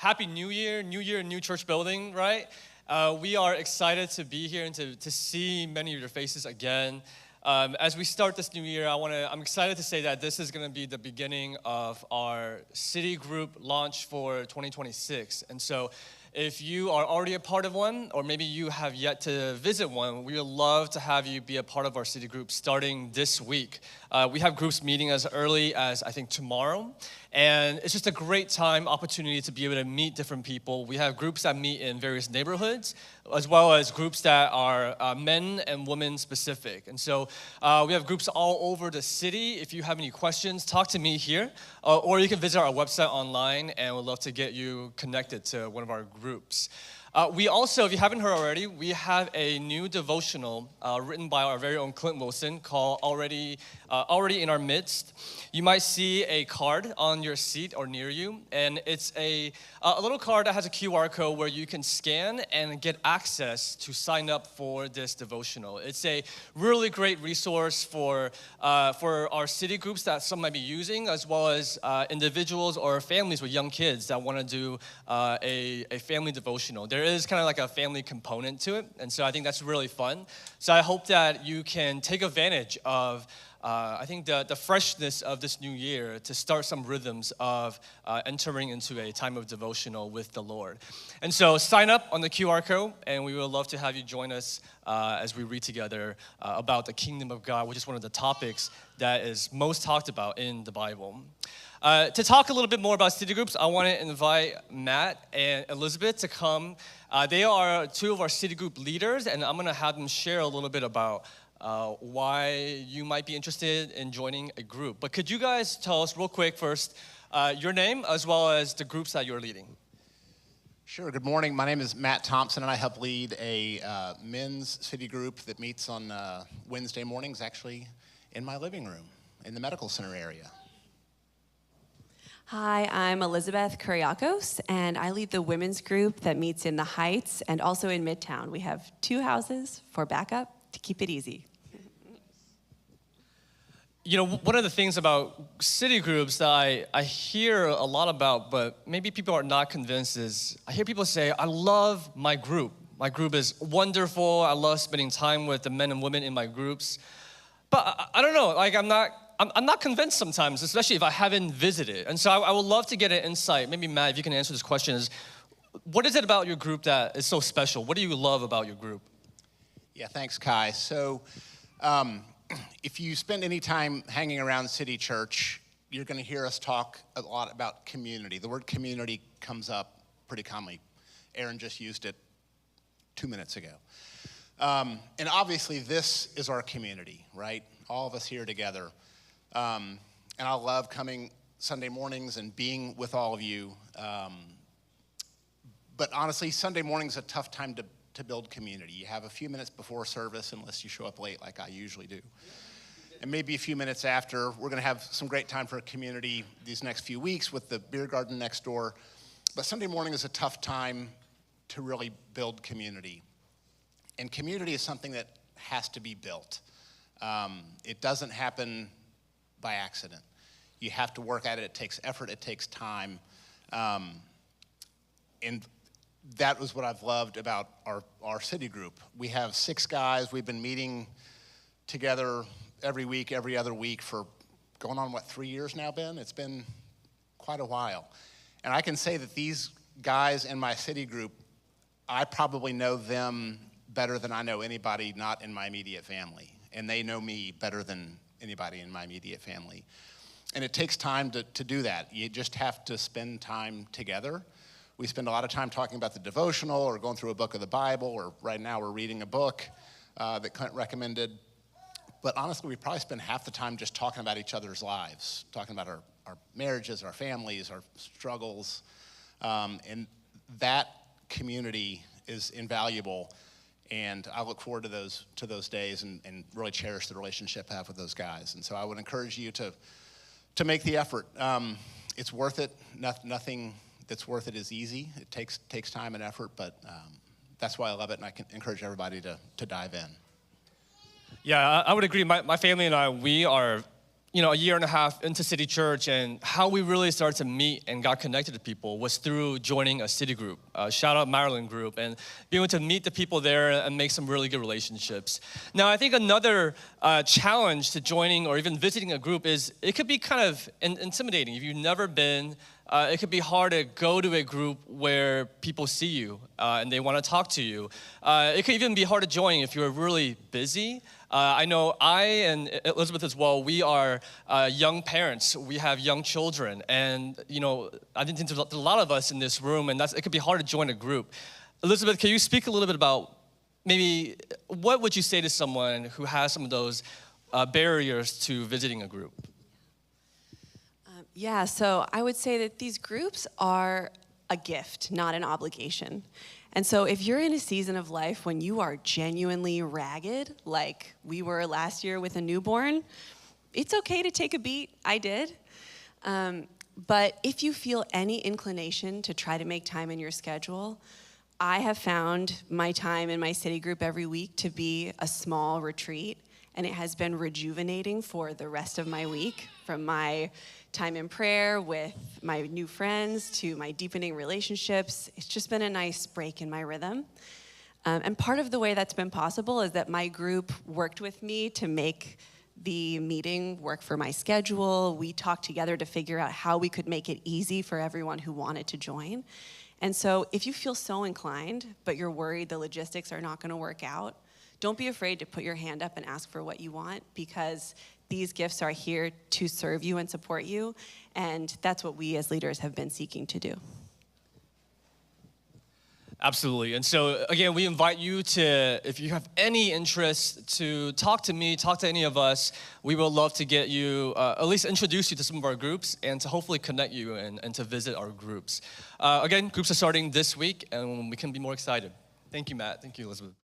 Happy New Year, new church building, right? We are excited to be here and to see many of your faces again. As we start this new year, I'm excited to say that this is going to be the beginning of our city group launch for 2026. And so if you are already a part of one, or maybe you have yet to visit one, we would love to have you be a part of our city group starting this week. We have groups meeting as early as, I think, tomorrow. And it's just a great opportunity to be able to meet different people. We have groups that meet in various neighborhoods, as well as groups that are men and women specific. And so we have groups all over the city. If you have any questions, talk to me here, or you can visit our website online, and we'd love to get you connected to one of our groups. We also, if you haven't heard already, we have a new devotional written by our very own Clint Wilson called Already in Our Midst. You might see a card on your seat or near you, and it's a little card that has a QR code where you can scan and get access to sign up for this devotional. It's a really great resource for our city groups that some might be using, as well as individuals or families with young kids that want to do a family devotional. There is kind of like a family component to it, and so I think that's really fun. So I hope that you can take advantage of I think the freshness of this new year to start some rhythms of entering into a time of devotional with the Lord. And so sign up on the QR code, and we would love to have you join us as we read together about the kingdom of God, which is one of the topics that is most talked about in the Bible. To talk a little bit more about city groups, I want to invite Matt and Elizabeth to come. They are two of our city group leaders, and I'm going to have them share a little bit about why you might be interested in joining a group. But could you guys tell us real quick first your name as well as the groups that you're leading? Sure. Good morning. My name is Matt Thompson, and I help lead a men's city group that meets on Wednesday mornings, actually in my living room in the medical center area. Hi, I'm Elizabeth Kuriakos, and I lead the women's group that meets in the Heights and also in Midtown. We have 2 houses for backup to keep it easy. You know, one of the things about city groups that I hear a lot about, but maybe people are not convinced, is I hear people say, I love my group. My group is wonderful. I love spending time with the men and women in my groups. But I don't know, like I'm not convinced sometimes, especially if I haven't visited. And so I would love to get an insight. Maybe Matt, if you can answer this question, is what is it about your group that is so special? What do you love about your group? Yeah, thanks, Kai. So if you spend any time hanging around City Church, you're going to hear us talk a lot about community. The word community comes up pretty commonly. Aaron just used it 2 minutes ago. And obviously, this is our community, right? All of us here together. And I love coming Sunday mornings and being with all of you. But honestly, Sunday morning is a tough time to build community. You have a few minutes before service, unless you show up late like I usually do. And maybe a few minutes after. We're going to have some great time for community these next few weeks with the beer garden next door. But Sunday morning is a tough time to really build community. And community is something that has to be built. It doesn't happen by accident. You have to work at it. It takes effort. It takes time. And that was what I've loved about our city group. We have 6 guys. We've been meeting together every week, every other week for going on, 3 years now, Ben? It's been quite a while. And I can say that these guys in my city group, I probably know them better than I know anybody not in my immediate family. And they know me better than anybody in my immediate family. And it takes time to do that. You just have to spend time together. We spend a lot of time talking about the devotional or going through a book of the Bible, or right now we're reading a book that Clint recommended. But honestly, we probably spend half the time just talking about each other's lives, talking about our marriages, our families, our struggles. And that community is invaluable. And I look forward to those days and really cherish the relationship I have with those guys. And so I would encourage you to make the effort. It's worth it. Nothing that's worth it is easy. It takes time and effort, but that's why I love it, and I can encourage everybody to dive in. Yeah, I would agree. My family and I, we are a year and a half into City Church, and how we really started to meet and got connected to people was through joining a city group, shout out Maryland group, and being able to meet the people there and make some really good relationships. Now, I think another challenge to joining or even visiting a group is it could be kind of intimidating. If you've never been, it could be hard to go to a group where people see you and they want to talk to you. It could even be hard to join if you're really busy. I know I and Elizabeth as well, we are young parents. We have young children. And, I think there's a lot of us in this room, and it could be hard to join a group. Elizabeth, can you speak a little bit about maybe what would you say to someone who has some of those barriers to visiting a group? Yeah, so I would say that these groups are a gift, not an obligation. And so if you're in a season of life when you are genuinely ragged, like we were last year with a newborn, it's okay to take a beat. I did. But if you feel any inclination to try to make time in your schedule, I have found my time in my city group every week to be a small retreat, and it has been rejuvenating for the rest of my week, from my time in prayer with my new friends to my deepening relationships. It's just been a nice break in my rhythm. And part of the way that's been possible is that my group worked with me to make the meeting work for my schedule. We talked together to figure out how we could make it easy for everyone who wanted to join. And so if you feel so inclined, but you're worried the logistics are not gonna work out, don't be afraid to put your hand up and ask for what you want, because these gifts are here to serve you and support you, and that's what we as leaders have been seeking to do. Absolutely. And so, again, we invite you to, if you have any interest, to talk to me, talk to any of us. We would love to get you, at least introduce you to some of our groups, and to hopefully connect you and to visit our groups. Again, groups are starting this week, and we can be more excited. Thank you, Matt. Thank you, Elizabeth.